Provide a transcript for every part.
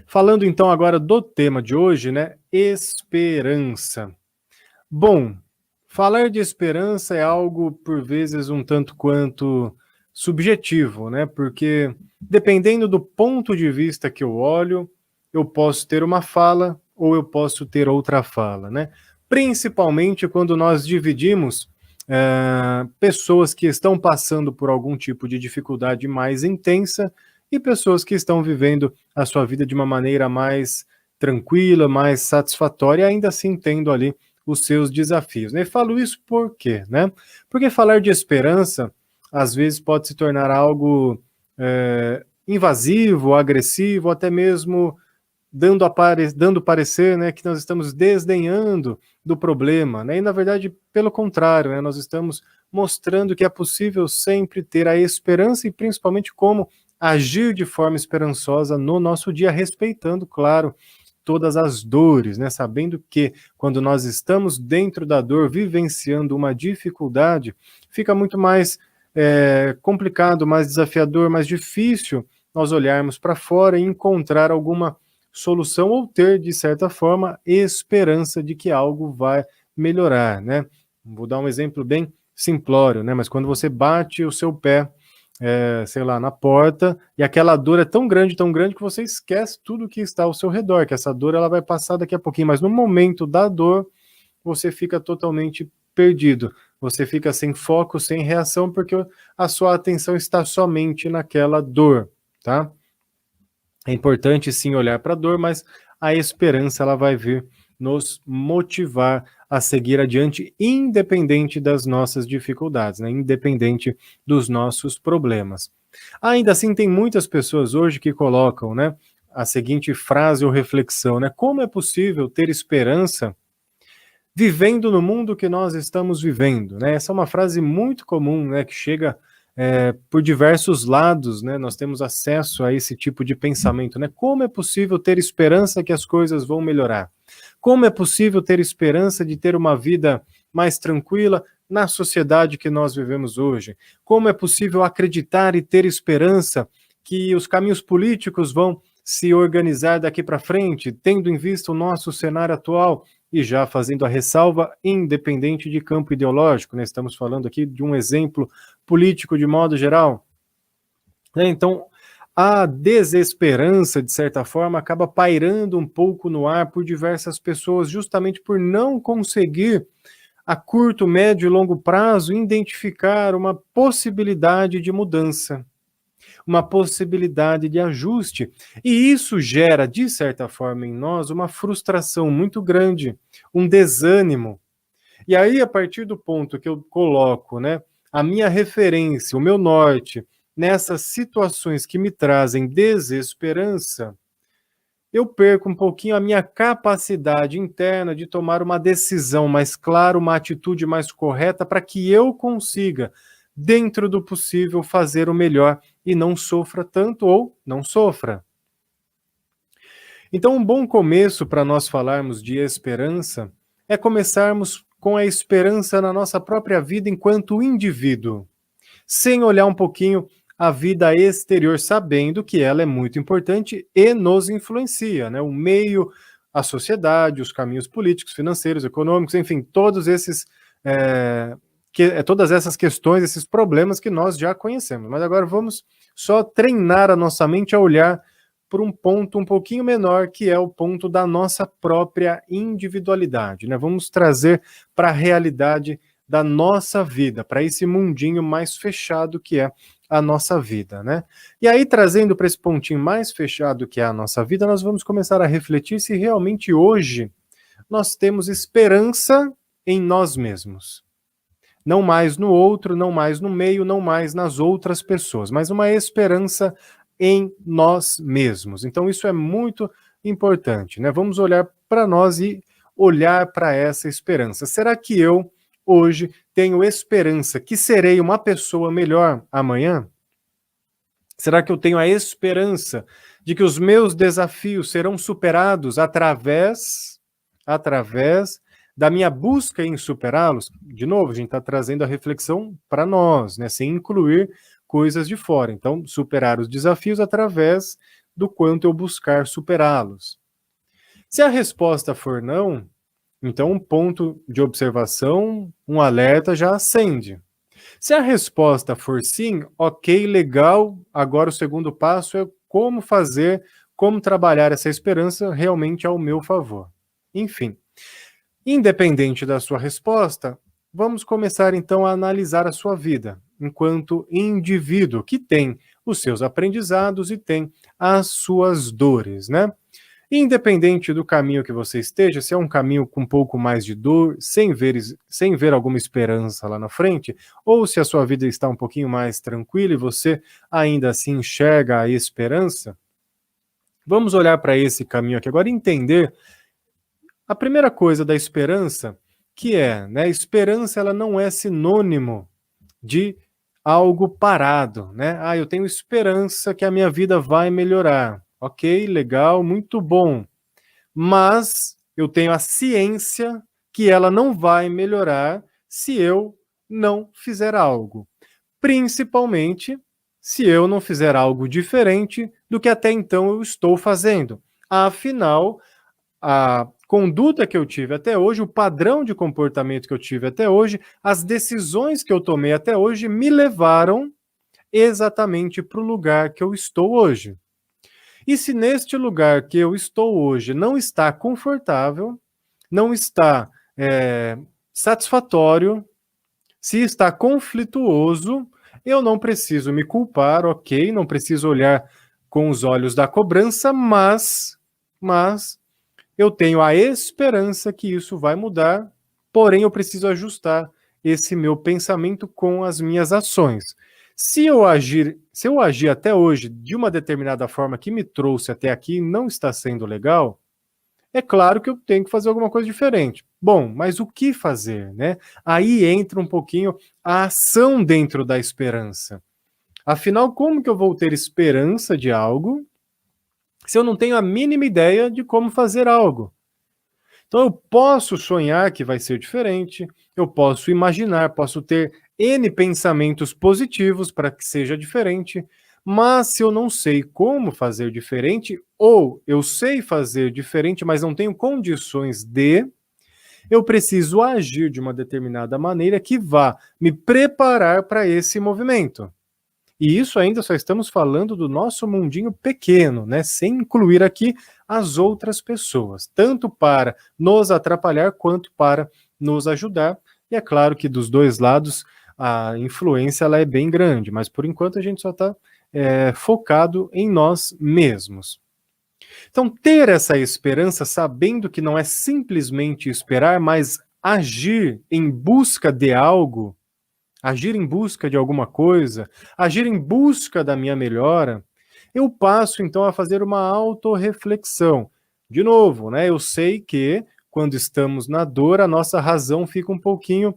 Falando então agora do tema de hoje, né? Esperança. Bom, falar de esperança é algo, por vezes, um tanto quanto subjetivo, né? Porque dependendo do ponto de vista que eu olho, eu posso ter uma fala ou eu posso ter outra fala, né? Principalmente quando nós dividimos pessoas que estão passando por algum tipo de dificuldade mais intensa e pessoas que estão vivendo a sua vida de uma maneira mais tranquila, mais satisfatória, ainda assim tendo ali os seus desafios. Né? E falo isso por quê? Né? Porque falar de esperança, às vezes, pode se tornar algo invasivo, agressivo, até mesmo dando parecer, né, que nós estamos desdenhando do problema, né? E na verdade, pelo contrário, né, nós estamos mostrando que é possível sempre ter a esperança e principalmente como agir de forma esperançosa no nosso dia, respeitando, claro, todas as dores, né? Sabendo que quando nós estamos dentro da dor, vivenciando uma dificuldade, fica muito mais complicado, mais desafiador, mais difícil nós olharmos para fora e encontrar alguma solução ou ter, de certa forma, esperança de que algo vai melhorar, né? Vou dar um exemplo bem simplório, né? Mas quando você bate o seu pé, sei lá, na porta, e aquela dor é tão grande que você esquece tudo que está ao seu redor, que essa dor ela vai passar daqui a pouquinho, mas no momento da dor, você fica totalmente perdido. Você fica sem foco, sem reação, porque a sua atenção está somente naquela dor, tá? É importante sim olhar para a dor, mas a esperança ela vai vir nos motivar a seguir adiante, independente das nossas dificuldades, né? Independente dos nossos problemas. Ainda assim, tem muitas pessoas hoje que colocam, né, a seguinte frase ou reflexão, né? Como é possível ter esperança vivendo no mundo que nós estamos vivendo, né? Essa é uma frase muito comum, né, que chega por diversos lados, né? Nós temos acesso a esse tipo de pensamento, né? Como é possível ter esperança que as coisas vão melhorar? Como é possível ter esperança de ter uma vida mais tranquila na sociedade que nós vivemos hoje? Como é possível acreditar e ter esperança que os caminhos políticos vão se organizar daqui para frente, tendo em vista o nosso cenário atual? E já fazendo a ressalva, independente de campo ideológico, né? Estamos falando aqui de um exemplo político de modo geral. Então, a desesperança, de certa forma, acaba pairando um pouco no ar por diversas pessoas, justamente por não conseguir, a curto, médio e longo prazo, identificar uma possibilidade de mudança, uma possibilidade de ajuste. E isso gera, de certa forma, em nós, uma frustração muito grande, um desânimo. E aí, a partir do ponto que eu coloco, né, a minha referência, o meu norte, nessas situações que me trazem desesperança, eu perco um pouquinho a minha capacidade interna de tomar uma decisão mais clara, uma atitude mais correta, para que eu consiga, dentro do possível, fazer o melhor e não sofra tanto ou não sofra. Então, um bom começo para nós falarmos de esperança é começarmos com a esperança na nossa própria vida enquanto indivíduo, sem olhar um pouquinho a vida exterior, sabendo que ela é muito importante e nos influencia, né? O meio, a sociedade, os caminhos políticos, financeiros, econômicos, enfim, todas essas questões, esses problemas que nós já conhecemos. Mas agora vamos só treinar a nossa mente a olhar por um ponto um pouquinho menor, que é o ponto da nossa própria individualidade, né? Vamos trazer para a realidade da nossa vida, para esse mundinho mais fechado que é a nossa vida, né? E aí, trazendo para esse pontinho mais fechado que é a nossa vida, nós vamos começar a refletir se realmente hoje nós temos esperança em nós mesmos. Não mais no outro, não mais no meio, não mais nas outras pessoas, mas uma esperança em nós mesmos. Então, isso é muito importante, né? Vamos olhar para nós e olhar para essa esperança. Será que eu, hoje, tenho esperança que serei uma pessoa melhor amanhã? Será que eu tenho a esperança de que os meus desafios serão superados através da minha busca em superá-los? De novo, a gente está trazendo a reflexão para nós, né? Sem incluir coisas de fora. Então, superar os desafios através do quanto eu buscar superá-los. Se a resposta for não, então um ponto de observação, um alerta já acende. Se a resposta for sim, ok, legal, agora o segundo passo é como fazer, como trabalhar essa esperança realmente ao meu favor. Enfim, independente da sua resposta, vamos começar então a analisar a sua vida enquanto indivíduo que tem os seus aprendizados e tem as suas dores, né? Independente do caminho que você esteja, se é um caminho com um pouco mais de dor, sem ver alguma esperança lá na frente, ou se a sua vida está um pouquinho mais tranquila e você ainda assim enxerga a esperança, vamos olhar para esse caminho aqui agora e entender a primeira coisa da esperança, que é, né, esperança ela não é sinônimo de algo parado, né? Ah, eu tenho esperança que a minha vida vai melhorar. Ok, legal, muito bom. Mas eu tenho a ciência que ela não vai melhorar se eu não fizer algo. Principalmente se eu não fizer algo diferente do que até então eu estou fazendo. Afinal, a conduta que eu tive até hoje, o padrão de comportamento que eu tive até hoje, as decisões que eu tomei até hoje me levaram exatamente para o lugar que eu estou hoje. E se neste lugar que eu estou hoje não está confortável, não está satisfatório, se está conflituoso, eu não preciso me culpar, ok, não preciso olhar com os olhos da cobrança, mas eu tenho a esperança que isso vai mudar, porém eu preciso ajustar esse meu pensamento com as minhas ações. Se eu agir até hoje de uma determinada forma que me trouxe até aqui e não está sendo legal, é claro que eu tenho que fazer alguma coisa diferente. Bom, mas o que fazer, né? Aí entra um pouquinho a ação dentro da esperança. Afinal, como que eu vou ter esperança de algo se eu não tenho a mínima ideia de como fazer algo? Então eu posso sonhar que vai ser diferente, eu posso imaginar, posso ter N pensamentos positivos para que seja diferente, mas se eu não sei como fazer diferente, ou eu sei fazer diferente, mas não tenho condições de, eu preciso agir de uma determinada maneira que vá me preparar para esse movimento. E isso ainda só estamos falando do nosso mundinho pequeno, né? Sem incluir aqui as outras pessoas, tanto para nos atrapalhar quanto para nos ajudar. E é claro que dos dois lados a influência ela é bem grande, mas por enquanto a gente só está focado em nós mesmos. Então, ter essa esperança, sabendo que não é simplesmente esperar, mas agir em busca de algo, agir em busca de alguma coisa, agir em busca da minha melhora, eu passo então a fazer uma autorreflexão. De novo, né? Eu sei que quando estamos na dor, a nossa razão fica um pouquinho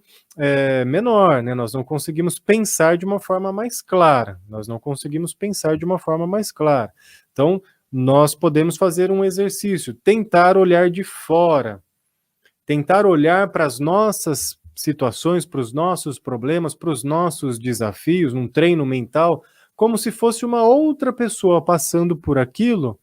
menor, né? Nós não conseguimos pensar de uma forma mais clara. Então, nós podemos fazer um exercício, tentar olhar de fora, tentar olhar para as nossas situações, para os nossos problemas, para os nossos desafios, num treino mental, como se fosse uma outra pessoa passando por aquilo.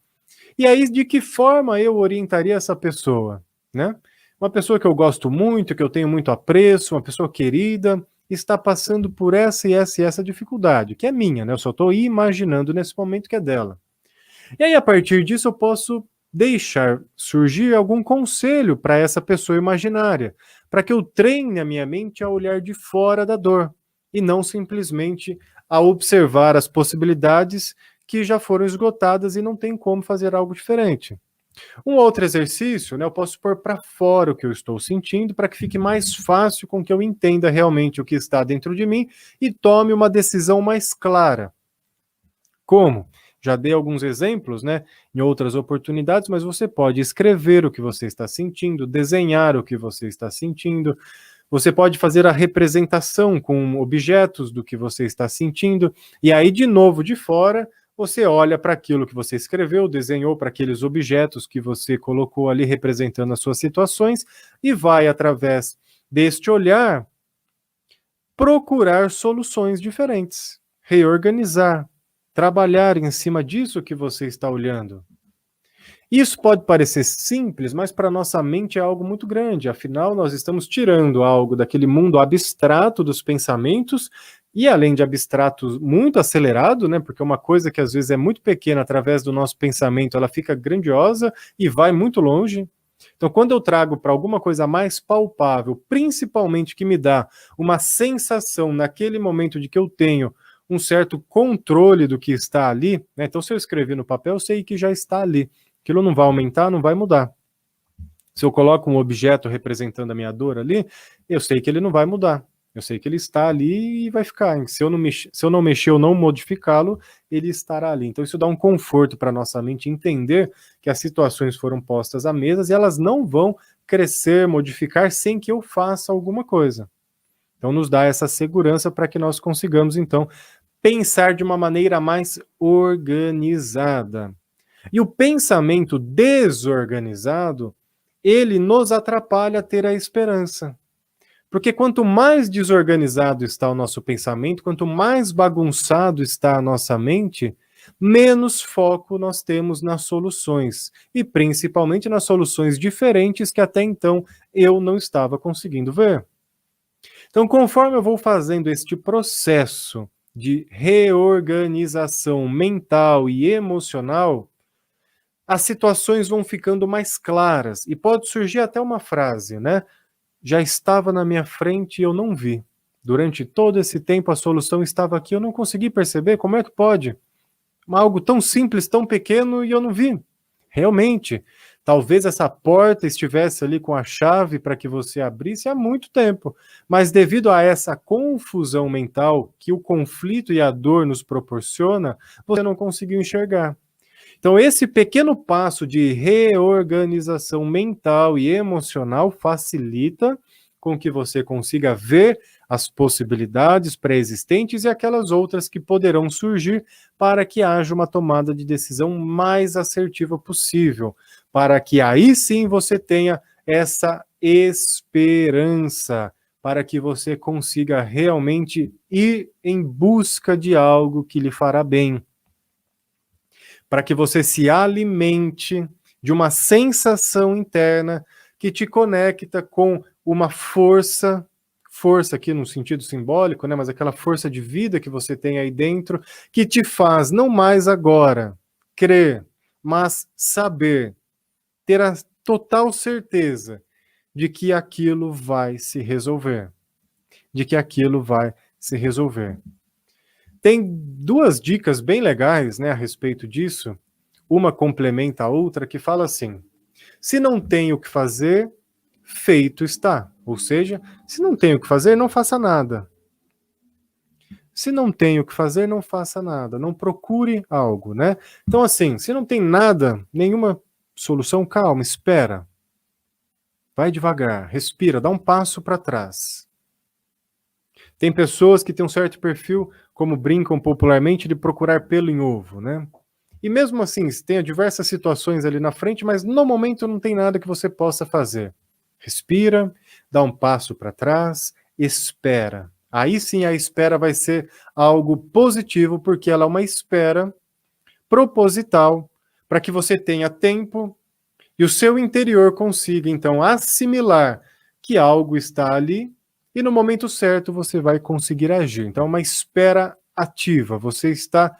E aí, de que forma eu orientaria essa pessoa, né? Uma pessoa que eu gosto muito, que eu tenho muito apreço, uma pessoa querida, está passando por essa e essa e essa dificuldade, que é minha, né? Eu só estou imaginando nesse momento que é dela. E aí, a partir disso, eu posso deixar surgir algum conselho para essa pessoa imaginária, para que eu treine a minha mente a olhar de fora da dor e não simplesmente a observar as possibilidades que já foram esgotadas e não tem como fazer algo diferente. Um outro exercício, né, eu posso pôr para fora o que eu estou sentindo para que fique mais fácil com que eu entenda realmente o que está dentro de mim e tome uma decisão mais clara. Como? Já dei alguns exemplos, né, em outras oportunidades, mas você pode escrever o que você está sentindo, desenhar o que você está sentindo, você pode fazer a representação com objetos do que você está sentindo, e aí, de novo, de fora, você olha para aquilo que você escreveu, desenhou, para aqueles objetos que você colocou ali representando as suas situações, e vai, através deste olhar, procurar soluções diferentes, reorganizar, trabalhar em cima disso que você está olhando. Isso pode parecer simples, mas para nossa mente é algo muito grande. Afinal, nós estamos tirando algo daquele mundo abstrato dos pensamentos e, além de abstrato, muito acelerado, né? Porque uma coisa que às vezes é muito pequena através do nosso pensamento, ela fica grandiosa e vai muito longe. Então, quando eu trago para alguma coisa mais palpável, principalmente que me dá uma sensação naquele momento de que eu tenho um certo controle do que está ali, né? Então, se eu escrevi no papel, eu sei que já está ali. Aquilo não vai aumentar, não vai mudar. Se eu coloco um objeto representando a minha dor ali, eu sei que ele não vai mudar. Eu sei que ele está ali e vai ficar. Se eu não mexer ou não modificá-lo, ele estará ali. Então isso dá um conforto para a nossa mente entender que as situações foram postas à mesa e elas não vão crescer, modificar sem que eu faça alguma coisa. Então nos dá essa segurança para que nós consigamos, então, pensar de uma maneira mais organizada. E o pensamento desorganizado, ele nos atrapalha a ter a esperança. Porque quanto mais desorganizado está o nosso pensamento, quanto mais bagunçado está a nossa mente, menos foco nós temos nas soluções. E principalmente nas soluções diferentes que até então eu não estava conseguindo ver. Então, conforme eu vou fazendo este processo de reorganização mental e emocional, as situações vão ficando mais claras e pode surgir até uma frase, né? Já estava na minha frente e eu não vi. Durante todo esse tempo a solução estava aqui, eu não consegui perceber, como é que pode? Algo tão simples, tão pequeno e eu não vi. Realmente, talvez essa porta estivesse ali com a chave para que você abrisse há muito tempo, mas devido a essa confusão mental que o conflito e a dor nos proporciona, você não conseguiu enxergar. Então, esse pequeno passo de reorganização mental e emocional facilita com que você consiga ver as possibilidades pré-existentes e aquelas outras que poderão surgir para que haja uma tomada de decisão mais assertiva possível, para que aí sim você tenha essa esperança, para que você consiga realmente ir em busca de algo que lhe fará bem, para que você se alimente de uma sensação interna que te conecta com uma força aqui no sentido simbólico, né, mas aquela força de vida que você tem aí dentro, que te faz não mais agora crer, mas saber, ter a total certeza de que aquilo vai se resolver, de que aquilo vai se resolver. Tem duas dicas bem legais, né, a respeito disso. Uma complementa a outra, que fala assim: se não tem o que fazer, feito está. Ou seja, se não tem o que fazer, não faça nada. Se não tem o que fazer, não faça nada. Não procure algo, né? Então, assim, se não tem nada, nenhuma solução, calma, espera. Vai devagar, respira, dá um passo para trás. Tem pessoas que têm um certo perfil, como brincam popularmente, de procurar pelo em ovo, né? E mesmo assim, tem diversas situações ali na frente, mas no momento não tem nada que você possa fazer. Respira, dá um passo para trás, espera. Aí sim a espera vai ser algo positivo, porque ela é uma espera proposital para que você tenha tempo e o seu interior consiga, então, assimilar que algo está ali e no momento certo você vai conseguir agir. Então, é uma espera ativa. Você está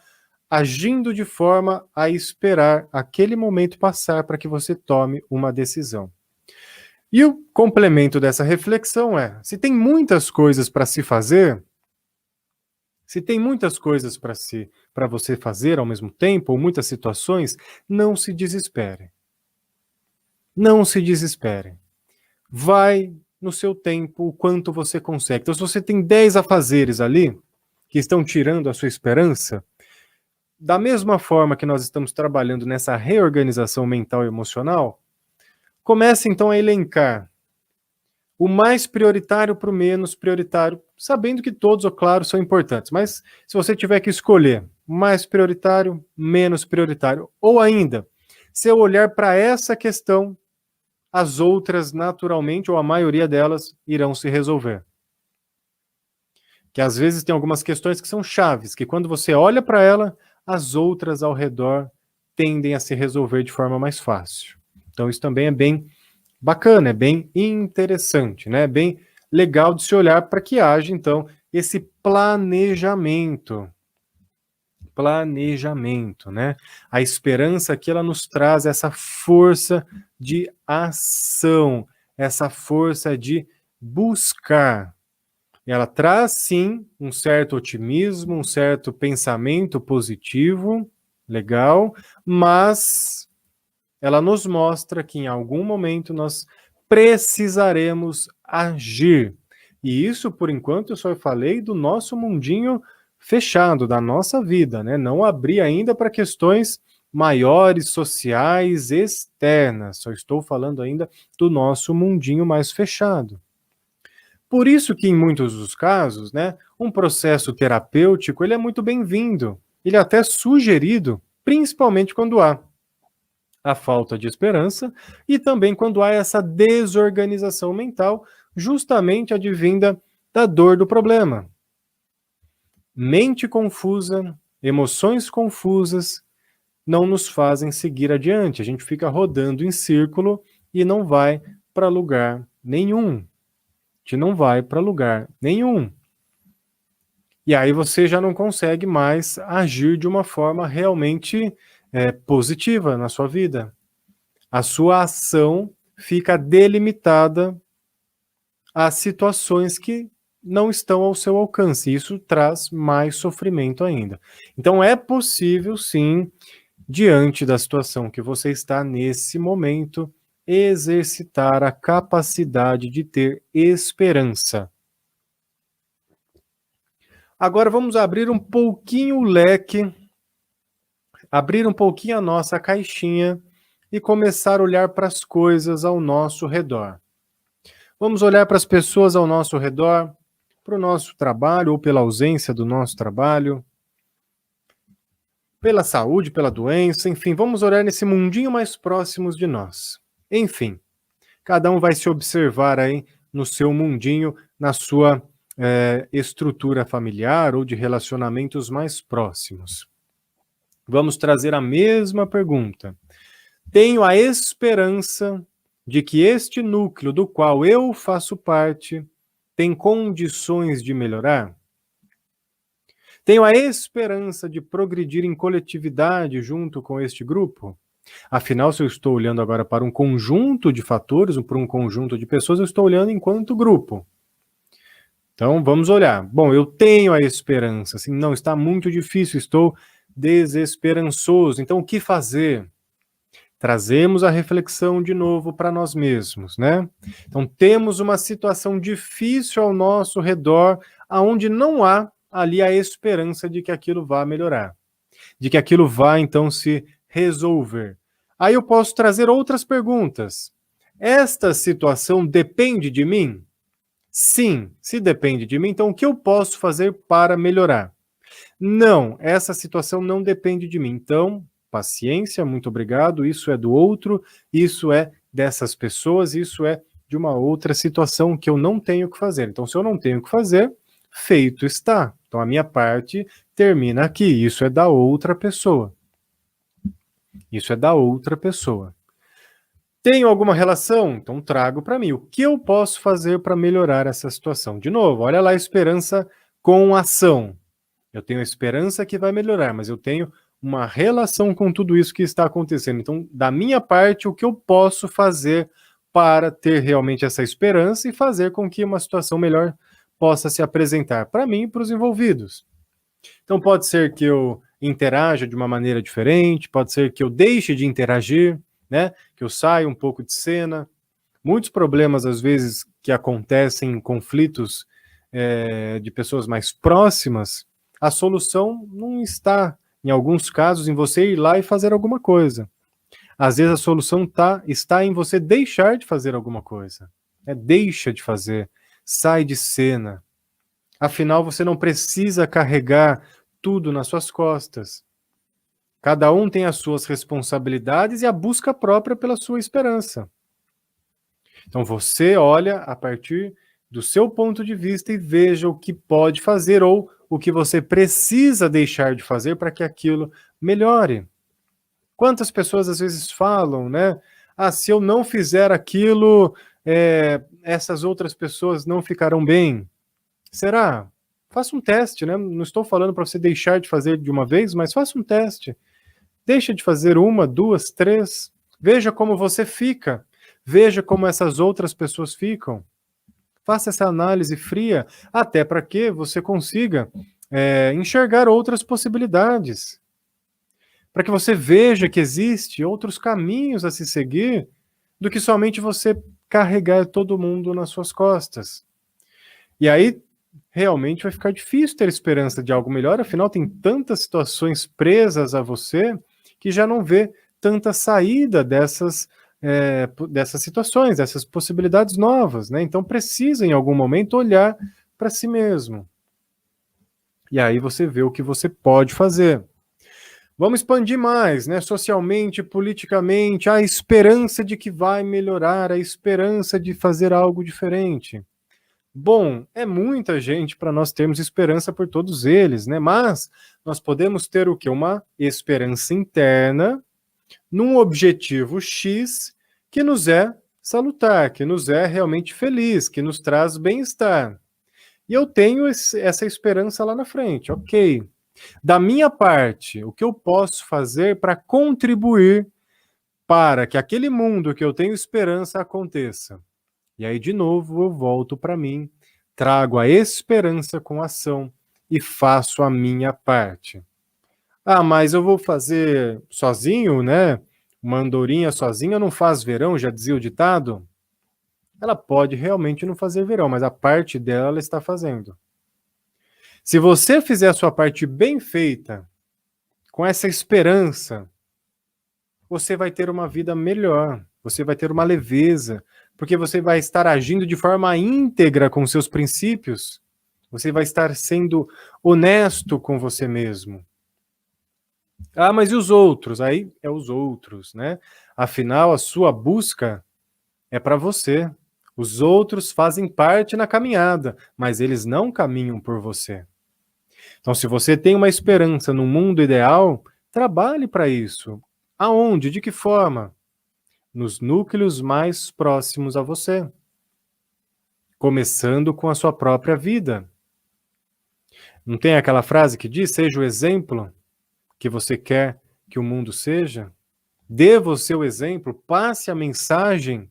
agindo de forma a esperar aquele momento passar para que você tome uma decisão. E o complemento dessa reflexão é: se tem muitas coisas para se fazer, se tem muitas coisas para você fazer ao mesmo tempo, ou muitas situações, não se desespere. Não se desespere. Vai no seu tempo o quanto você consegue. Então, se você tem 10 afazeres ali, que estão tirando a sua esperança, da mesma forma que nós estamos trabalhando nessa reorganização mental e emocional, comece então a elencar o mais prioritário para o menos prioritário, sabendo que todos, claro, são importantes, mas se você tiver que escolher mais prioritário, menos prioritário, ou ainda, se eu olhar para essa questão, as outras naturalmente, ou a maioria delas, irão se resolver. Que às vezes tem algumas questões que são chaves, que quando você olha para ela, as outras ao redor tendem a se resolver de forma mais fácil. Então isso também é bem bacana, é bem interessante, né? É bem legal de se olhar para que haja, então, esse planejamento. Planejamento, né? A esperança aqui, ela nos traz essa força de ação, essa força de buscar. Ela traz, sim, um certo otimismo, um certo pensamento positivo, legal, mas ela nos mostra que em algum momento nós precisaremos agir. E isso, por enquanto, eu só falei do nosso mundinho fechado, da nossa vida, né? Não abri ainda para questões maiores, sociais, externas. Só estou falando ainda do nosso mundinho mais fechado. Por isso que, em muitos dos casos, né, um processo terapêutico ele é muito bem-vindo. Ele é até sugerido, principalmente quando há a falta de esperança e também quando há essa desorganização mental, justamente advinda da dor do problema. Mente confusa, emoções confusas não nos fazem seguir adiante. A gente fica rodando em círculo e não vai para lugar nenhum. A gente não vai para lugar nenhum. E aí você já não consegue mais agir de uma forma realmente positiva na sua vida. A sua ação fica delimitada a situações que não estão ao seu alcance. Isso traz mais sofrimento ainda. Então é possível, sim, diante da situação que você está nesse momento, exercitar a capacidade de ter esperança. Agora vamos abrir um pouquinho o leque, abrir um pouquinho a nossa caixinha e começar a olhar para as coisas ao nosso redor. Vamos olhar para as pessoas ao nosso redor, para o nosso trabalho ou pela ausência do nosso trabalho, pela saúde, pela doença, enfim, vamos olhar nesse mundinho mais próximos de nós. Enfim, cada um vai se observar aí no seu mundinho, na sua estrutura familiar ou de relacionamentos mais próximos. Vamos trazer a mesma pergunta. Tenho a esperança de que este núcleo do qual eu faço parte tem condições de melhorar? Tenho a esperança de progredir em coletividade junto com este grupo? Afinal, se eu estou olhando agora para um conjunto de fatores, para um conjunto de pessoas, eu estou olhando enquanto grupo. Então, vamos olhar. Bom, eu tenho a esperança. Assim, não, está muito difícil, estou desesperançoso. Então, o que fazer? Trazemos a reflexão de novo para nós mesmos, né? Então, temos uma situação difícil ao nosso redor, aonde não há ali a esperança de que aquilo vá melhorar, de que aquilo vá, então, se resolver. Aí eu posso trazer outras perguntas. Esta situação depende de mim? Sim, se depende de mim, então o que eu posso fazer para melhorar? Não, essa situação não depende de mim. Então, paciência, muito obrigado, isso é do outro, isso é dessas pessoas, isso é de uma outra situação que eu não tenho que fazer. Então, se eu não tenho que fazer, feito está. Então, a minha parte termina aqui. Isso é da outra pessoa. Isso é da outra pessoa. Tenho alguma relação? Então trago para mim. O que eu posso fazer para melhorar essa situação? De novo, olha lá a esperança com ação. Eu tenho a esperança que vai melhorar, mas eu tenho uma relação com tudo isso que está acontecendo. Então, da minha parte, o que eu posso fazer para ter realmente essa esperança e fazer com que uma situação melhor possa se apresentar para mim e para os envolvidos? Então, pode ser que eu interaja de uma maneira diferente, pode ser que eu deixe de interagir, né? Que eu saia um pouco de cena. Muitos problemas, às vezes, que acontecem em conflitos de pessoas mais próximas, a solução não está, em alguns casos, em você ir lá e fazer alguma coisa. Às vezes a solução está em você deixar de fazer alguma coisa. Deixa de fazer, sai de cena. Afinal, você não precisa carregar tudo nas suas costas. Cada um tem as suas responsabilidades e a busca própria pela sua esperança. Então você olha a partir do seu ponto de vista e veja o que pode fazer ou o que você precisa deixar de fazer para que aquilo melhore. Quantas pessoas às vezes falam, né? Ah, se eu não fizer aquilo, essas outras pessoas não ficarão bem. Será? Faça um teste, né? Não estou falando para você deixar de fazer de uma vez, mas faça um teste. Deixa de fazer uma, duas, três. Veja como você fica. Veja como essas outras pessoas ficam. Faça essa análise fria, até para que você consiga enxergar outras possibilidades. Para que você veja que existe outros caminhos a se seguir do que somente você carregar todo mundo nas suas costas. E aí, realmente vai ficar difícil ter esperança de algo melhor, afinal tem tantas situações presas a você que já não vê tanta saída dessas situações, dessas possibilidades novas, né? Então precisa em algum momento olhar para si mesmo. E aí você vê o que você pode fazer. Vamos expandir mais, né? Socialmente, politicamente, a esperança de que vai melhorar, a esperança de fazer algo diferente. Bom, é muita gente para nós termos esperança por todos eles, né? Mas nós podemos ter o quê? Uma esperança interna num objetivo X que nos é salutar, que nos é realmente feliz, que nos traz bem-estar. E eu tenho essa esperança lá na frente, ok. Da minha parte, o que eu posso fazer para contribuir para que aquele mundo que eu tenho esperança aconteça? E aí, de novo, eu volto para mim, trago a esperança com ação e faço a minha parte. Ah, mas eu vou fazer sozinho, né? Uma andorinha sozinha não faz verão, já dizia o ditado. Ela pode realmente não fazer verão, mas a parte dela ela está fazendo. Se você fizer a sua parte bem feita, com essa esperança, você vai ter uma vida melhor, você vai ter uma leveza, porque você vai estar agindo de forma íntegra com seus princípios, você vai estar sendo honesto com você mesmo. Ah, mas e os outros? Aí é os outros, né? Afinal, a sua busca é para você. Os outros fazem parte na caminhada, mas eles não caminham por você. Então, se você tem uma esperança no mundo ideal, trabalhe para isso. Aonde? De que forma? Nos núcleos mais próximos a você. Começando com a sua própria vida. Não tem aquela frase que diz, seja o exemplo que você quer que o mundo seja? Dê você o exemplo, passe a mensagem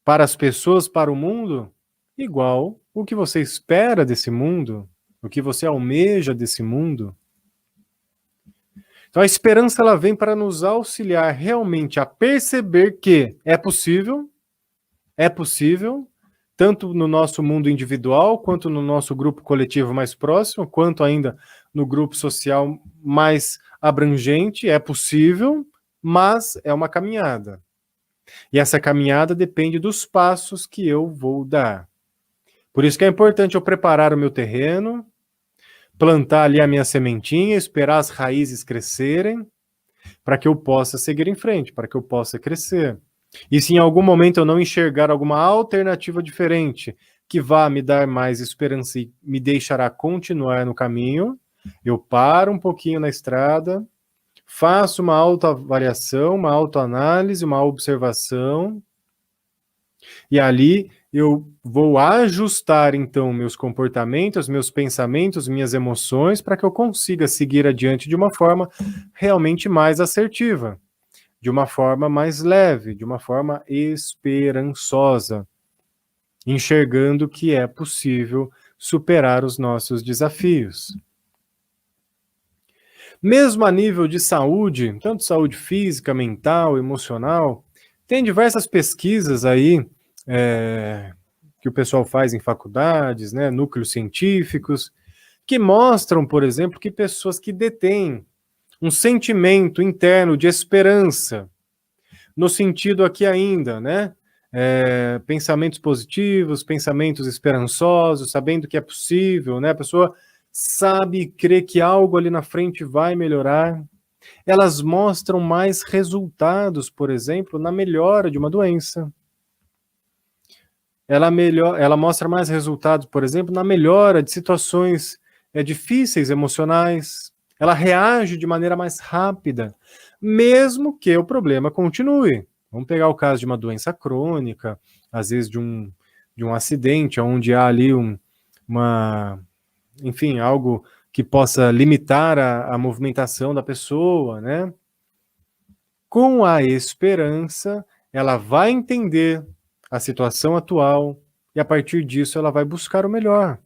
para as pessoas, para o mundo, igual o que você espera desse mundo, o que você almeja desse mundo. Então a esperança ela vem para nos auxiliar realmente a perceber que é possível, tanto no nosso mundo individual, quanto no nosso grupo coletivo mais próximo, quanto ainda no grupo social mais abrangente, é possível, mas é uma caminhada. E essa caminhada depende dos passos que eu vou dar. Por isso que é importante eu preparar o meu terreno, plantar ali a minha sementinha, esperar as raízes crescerem, para que eu possa seguir em frente, para que eu possa crescer. E se em algum momento eu não enxergar alguma alternativa diferente que vá me dar mais esperança e me deixará continuar no caminho, eu paro um pouquinho na estrada, faço uma autoavaliação, uma autoanálise, uma observação, e ali eu vou ajustar então meus comportamentos, meus pensamentos, minhas emoções, para que eu consiga seguir adiante de uma forma realmente mais assertiva, de uma forma mais leve, de uma forma esperançosa, enxergando que é possível superar os nossos desafios. Mesmo a nível de saúde, tanto saúde física, mental, emocional, tem diversas pesquisas aí que o pessoal faz em faculdades, né, núcleos científicos, que mostram, por exemplo, que pessoas que detêm um sentimento interno de esperança, no sentido aqui ainda, né, pensamentos positivos, pensamentos esperançosos, sabendo que é possível, né, a pessoa sabe e crê que algo ali na frente vai melhorar, elas mostram mais resultados, por exemplo, na melhora de uma doença. Ela mostra mais resultados, por exemplo, na melhora de situações difíceis emocionais, ela reage de maneira mais rápida, mesmo que o problema continue. Vamos pegar o caso de uma doença crônica, às vezes de um acidente, onde há ali enfim, algo que possa limitar a movimentação da pessoa, né? Com a esperança, ela vai entender a situação atual e, a partir disso, ela vai buscar o melhor.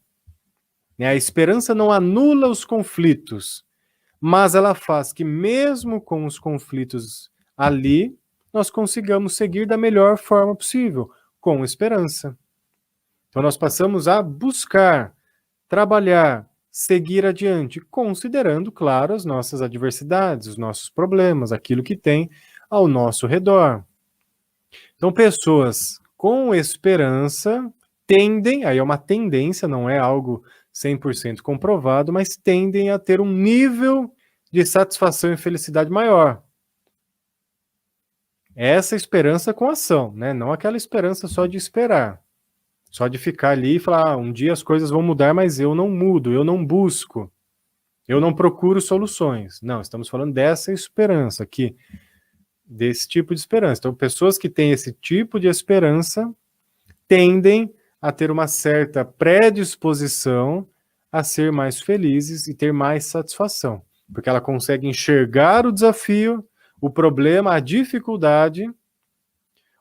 A esperança não anula os conflitos, mas ela faz que, mesmo com os conflitos ali, nós consigamos seguir da melhor forma possível, com esperança. Então, nós passamos a buscar, trabalhar, seguir adiante, considerando, claro, as nossas adversidades, os nossos problemas, aquilo que tem ao nosso redor. Então, pessoas com esperança tendem, aí é uma tendência, não é algo 100% comprovado, mas tendem a ter um nível de satisfação e felicidade maior. Essa esperança com ação, né? Não aquela esperança só de esperar, só de ficar ali e falar, um dia as coisas vão mudar, mas eu não mudo, eu não busco, eu não procuro soluções. Não, estamos falando dessa esperança aqui, desse tipo de esperança. Então, pessoas que têm esse tipo de esperança tendem a ter uma certa predisposição a ser mais felizes e ter mais satisfação, porque ela consegue enxergar o desafio, o problema, a dificuldade,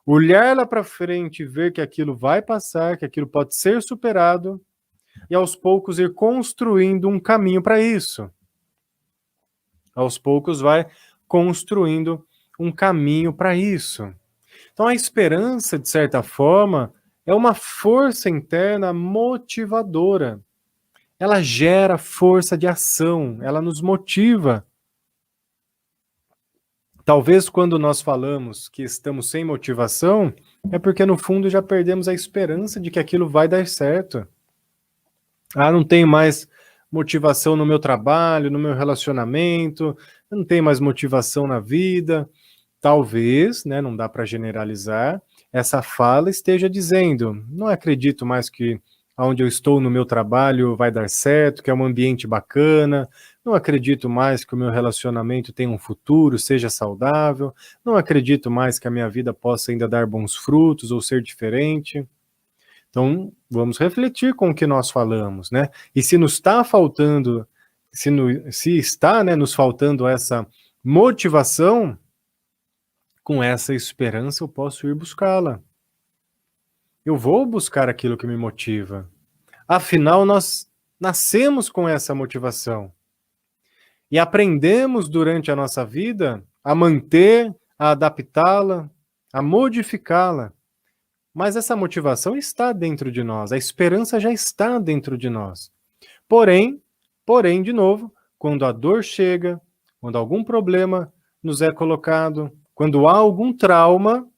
olhar lá para frente e ver que aquilo vai passar, que aquilo pode ser superado, e aos poucos ir construindo um caminho para isso. Aos poucos vai construindo um caminho para isso. Então a esperança, de certa forma, é uma força interna motivadora. Ela gera força de ação, ela nos motiva. Talvez quando nós falamos que estamos sem motivação, é porque no fundo já perdemos a esperança de que aquilo vai dar certo. Não tenho mais motivação no meu trabalho, no meu relacionamento, eu não tenho mais motivação na vida. Talvez, né, não dá para generalizar, essa fala esteja dizendo, não acredito mais que onde eu estou no meu trabalho vai dar certo, que é um ambiente bacana, não acredito mais que o meu relacionamento tenha um futuro, seja saudável, não acredito mais que a minha vida possa ainda dar bons frutos ou ser diferente. Então, vamos refletir com o que nós falamos, né? E se nos está faltando, se está, né, nos faltando essa motivação, com essa esperança eu posso ir buscá-la. Eu vou buscar aquilo que me motiva. Afinal, nós nascemos com essa motivação. E aprendemos durante a nossa vida a manter, a adaptá-la, a modificá-la. Mas essa motivação está dentro de nós, a esperança já está dentro de nós. Porém, de novo, quando a dor chega, quando algum problema nos é colocado, quando há algum trauma,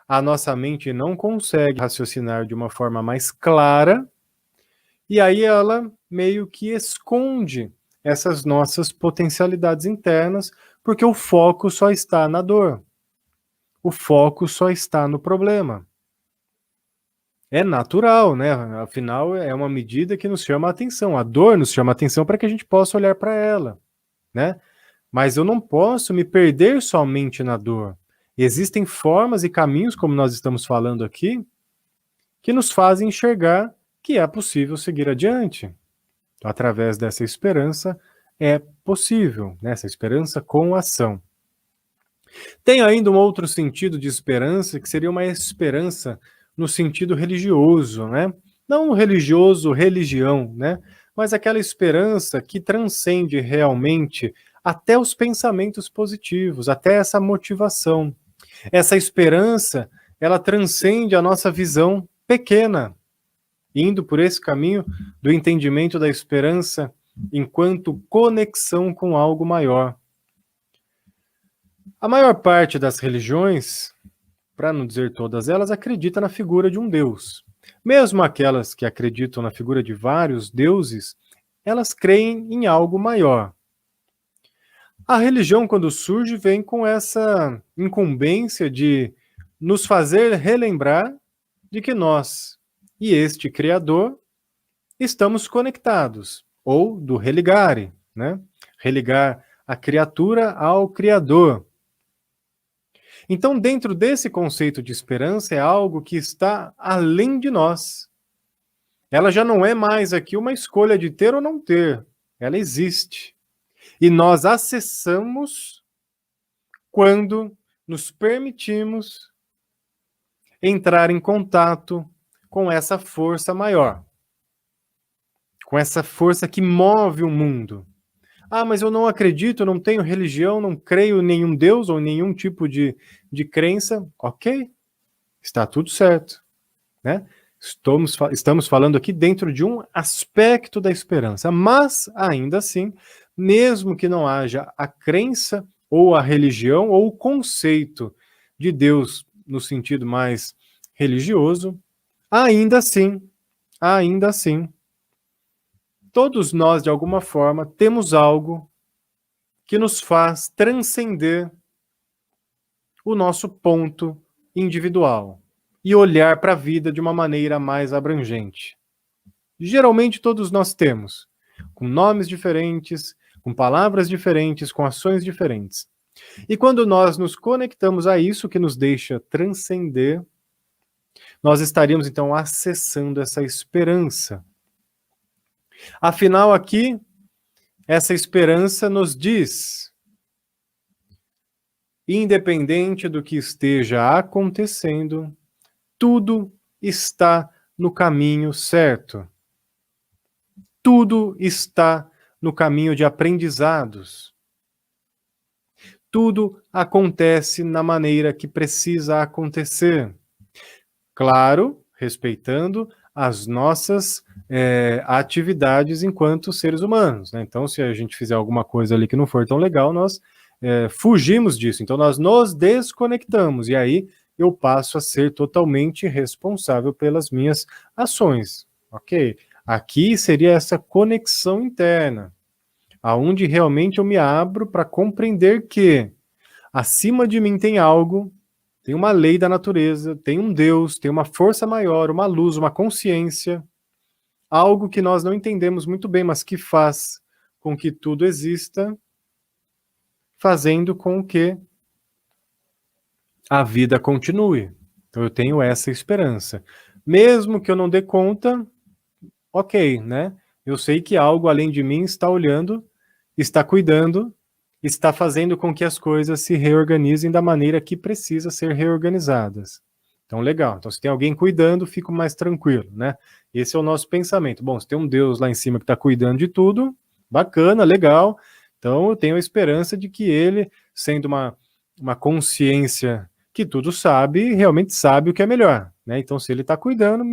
a nossa mente não consegue raciocinar de uma forma mais clara, e aí ela meio que esconde essas nossas potencialidades internas, porque o foco só está na dor. O foco só está no problema. É natural, né? Afinal, é uma medida que nos chama a atenção. A dor nos chama a atenção para que a gente possa olhar para ela, né? Mas eu não posso me perder somente na dor. Existem formas e caminhos, como nós estamos falando aqui, que nos fazem enxergar que é possível seguir adiante. Então, através dessa esperança, é possível, né? Essa esperança com ação. Tem ainda um outro sentido de esperança, que seria uma esperança no sentido religioso, né? Não religioso, religião, né? Mas aquela esperança que transcende realmente até os pensamentos positivos, até essa motivação. Essa esperança, ela transcende a nossa visão pequena, indo por esse caminho do entendimento da esperança enquanto conexão com algo maior. A maior parte das religiões, para não dizer todas elas, acredita na figura de um Deus. Mesmo aquelas que acreditam na figura de vários deuses, elas creem em algo maior. A religião, quando surge, vem com essa incumbência de nos fazer relembrar de que nós e este Criador estamos conectados. ou do religare, né? Religar a criatura ao Criador. Então, dentro desse conceito de esperança, é algo que está além de nós. Ela já não é mais aqui uma escolha de ter ou não ter. Ela existe. E nós acessamos quando nos permitimos entrar em contato com essa força maior, com essa força que move o mundo. Ah, mas eu não acredito, não tenho religião, não creio em nenhum Deus ou nenhum tipo de crença. Ok, está tudo certo, né? Estamos falando aqui dentro de um aspecto da esperança, mas ainda assim, mesmo que não haja a crença ou a religião ou o conceito de Deus no sentido mais religioso, ainda assim, todos nós, de alguma forma, temos algo que nos faz transcender o nosso ponto individual e olhar para a vida de uma maneira mais abrangente. Geralmente todos nós temos, com nomes diferentes, com palavras diferentes, com ações diferentes. E quando nós nos conectamos a isso que nos deixa transcender, nós estaríamos então acessando essa esperança. Afinal, aqui, essa esperança nos diz: independente do que esteja acontecendo, tudo está no caminho certo. Tudo está no caminho de aprendizados. Tudo acontece na maneira que precisa acontecer. Claro, respeitando as nossas atividades enquanto seres humanos, né? Então, se a gente fizer alguma coisa ali que não for tão legal, nós fugimos disso. Então, nós nos desconectamos. E aí, eu passo a ser totalmente responsável pelas minhas ações. Ok? Aqui seria essa conexão interna, aonde realmente eu me abro para compreender que acima de mim tem algo, tem uma lei da natureza, tem um Deus, tem uma força maior, uma luz, uma consciência, algo que nós não entendemos muito bem, mas que faz com que tudo exista, fazendo com que a vida continue. Então eu tenho essa esperança. Mesmo que eu não dê conta, ok, né? Eu sei que algo além de mim está olhando, está cuidando, está fazendo com que as coisas se reorganizem da maneira que precisa ser reorganizadas. Então, legal. Então, se tem alguém cuidando, fico mais tranquilo, né? Esse é o nosso pensamento. Bom, se tem um Deus lá em cima que está cuidando de tudo, bacana, legal. Então, eu tenho a esperança de que ele, sendo uma consciência que tudo sabe, realmente sabe o que é melhor, né? Então, se ele está cuidando,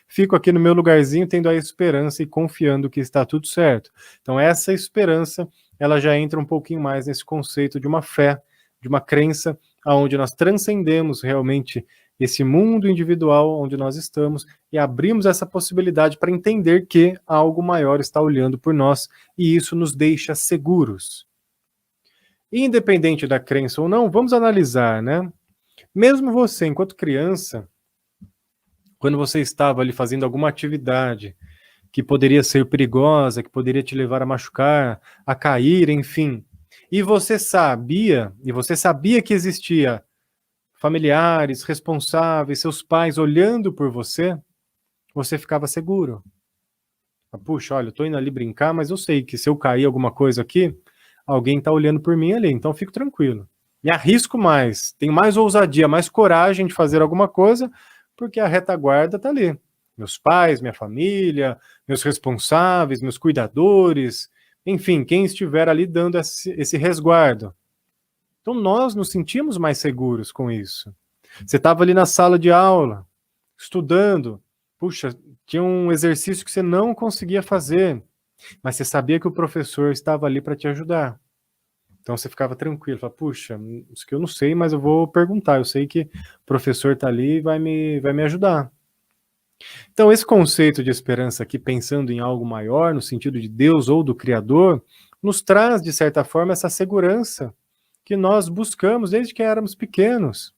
fico aqui no meu lugarzinho, tendo a esperança e confiando que está tudo certo. Então, essa esperança, ela já entra um pouquinho mais nesse conceito de uma fé, de uma crença, aonde nós transcendemos realmente esse mundo individual onde nós estamos e abrimos essa possibilidade para entender que algo maior está olhando por nós e isso nos deixa seguros. Independente da crença ou não, vamos analisar, né? Mesmo você, enquanto criança, quando você estava ali fazendo alguma atividade que poderia ser perigosa, que poderia te levar a machucar, a cair, enfim, e você sabia que existia familiares, responsáveis, seus pais olhando por você, você ficava seguro. Puxa, olha, eu tô indo ali brincar, mas eu sei que se eu cair alguma coisa aqui, alguém tá olhando por mim ali, então eu fico tranquilo. Me arrisco mais, tenho mais ousadia, mais coragem de fazer alguma coisa, porque a retaguarda tá ali. Meus pais, minha família, meus responsáveis, meus cuidadores, enfim, quem estiver ali dando esse resguardo. Então nós nos sentimos mais seguros com isso. Você estava ali na sala de aula, estudando, puxa, tinha um exercício que você não conseguia fazer, mas você sabia que o professor estava ali para te ajudar. Então você ficava tranquilo, falava, puxa, isso que eu não sei, mas eu vou perguntar, eu sei que o professor está ali e vai me ajudar. Então esse conceito de esperança aqui, pensando em algo maior, no sentido de Deus ou do Criador, nos traz, de certa forma, essa segurança que nós buscamos desde que éramos pequenos.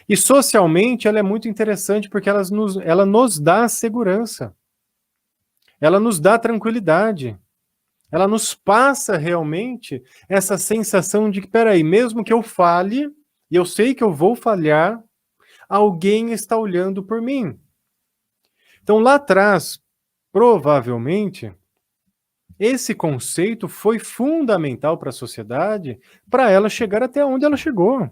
E socialmente ela é muito interessante porque ela nos dá segurança. ela nos dá tranquilidade. Ela nos passa realmente essa sensação de que, peraí, mesmo que eu fale, e eu sei que eu vou falhar, alguém está olhando por mim. Então, lá atrás, provavelmente, esse conceito foi fundamental para a sociedade, para ela chegar até onde ela chegou.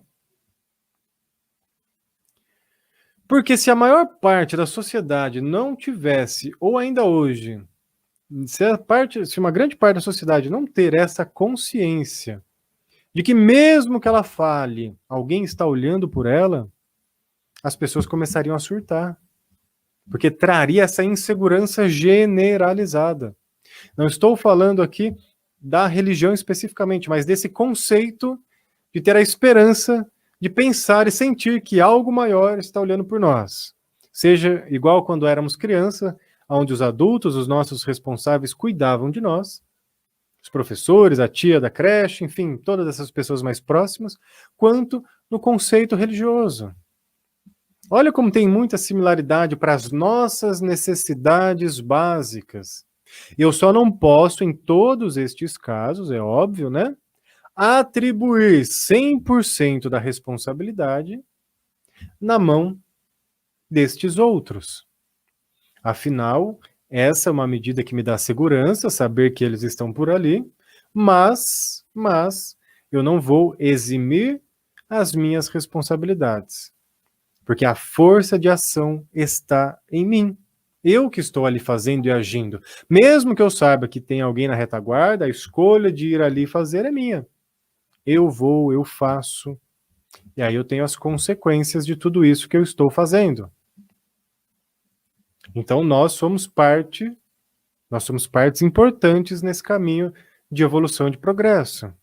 Porque se a maior parte da sociedade não tivesse, ou ainda hoje, se uma grande parte da sociedade não ter essa consciência de que mesmo que ela fale, alguém está olhando por ela, as pessoas começariam a surtar. Porque traria essa insegurança generalizada. Não estou falando aqui da religião especificamente, mas desse conceito de ter a esperança de pensar e sentir que algo maior está olhando por nós. Seja igual quando éramos criança, onde os adultos, os nossos responsáveis, cuidavam de nós, os professores, a tia da creche, enfim, todas essas pessoas mais próximas, quanto no conceito religioso. Olha como tem muita similaridade para as nossas necessidades básicas. Eu só não posso, em todos estes casos, é óbvio, né? Atribuir 100% da responsabilidade na mão destes outros. Afinal, essa é uma medida que me dá segurança, saber que eles estão por ali, mas eu não vou eximir as minhas responsabilidades, porque a força de ação está em mim. Eu que estou ali fazendo e agindo. Mesmo que eu saiba que tem alguém na retaguarda, a escolha de ir ali fazer é minha. Eu vou, eu faço, e aí eu tenho as consequências de tudo isso que eu estou fazendo. Então nós somos partes importantes nesse caminho de evolução e de progresso.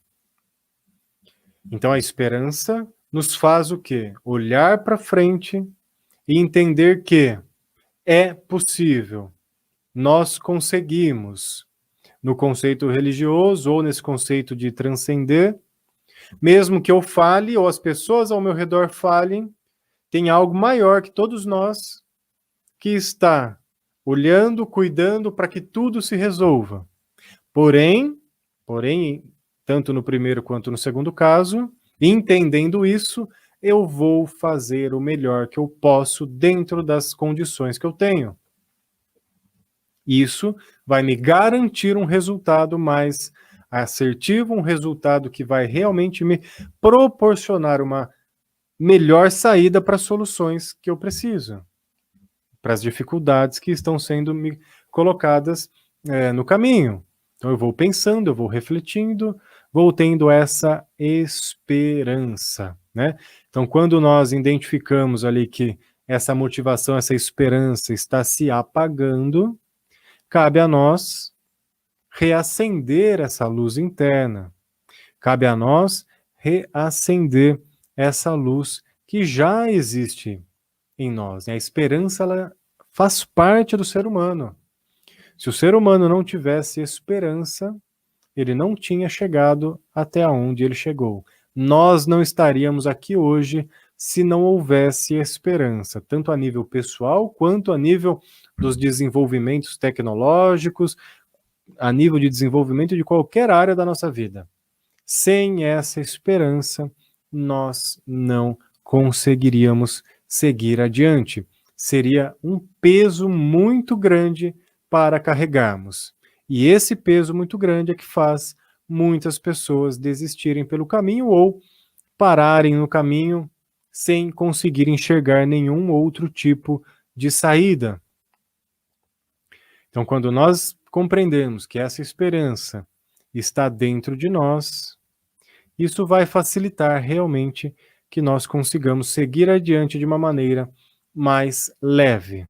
Então a esperança nos faz o quê? Olhar para frente e entender que é possível, nós conseguimos, no conceito religioso ou nesse conceito de transcender, mesmo que eu fale ou as pessoas ao meu redor falem, tem algo maior que todos nós que está olhando, cuidando para que tudo se resolva. Porém, tanto no primeiro quanto no segundo caso, entendendo isso, eu vou fazer o melhor que eu posso dentro das condições que eu tenho. Isso vai me garantir um resultado mais assertivo, um resultado que vai realmente me proporcionar uma melhor saída para as soluções que eu preciso, para as dificuldades que estão sendo me colocadas no caminho. Então eu vou pensando, eu vou refletindo, vou tendo essa esperança, né? Então quando nós identificamos ali que essa motivação, essa esperança está se apagando, cabe a nós reacender essa luz interna. Cabe a nós reacender essa luz que já existe em nós. A esperança, ela faz parte do ser humano. Se o ser humano não tivesse esperança, ele não tinha chegado até onde ele chegou. Nós não estaríamos aqui hoje se não houvesse esperança, tanto a nível pessoal quanto a nível dos desenvolvimentos tecnológicos, a nível de desenvolvimento de qualquer área da nossa vida. Sem essa esperança, nós não conseguiríamos seguir adiante. Seria um peso muito grande para carregarmos. E esse peso muito grande é que faz muitas pessoas desistirem pelo caminho ou pararem no caminho sem conseguir enxergar nenhum outro tipo de saída. Então, quando nós compreendemos que essa esperança está dentro de nós, isso vai facilitar realmente que nós consigamos seguir adiante de uma maneira mais leve.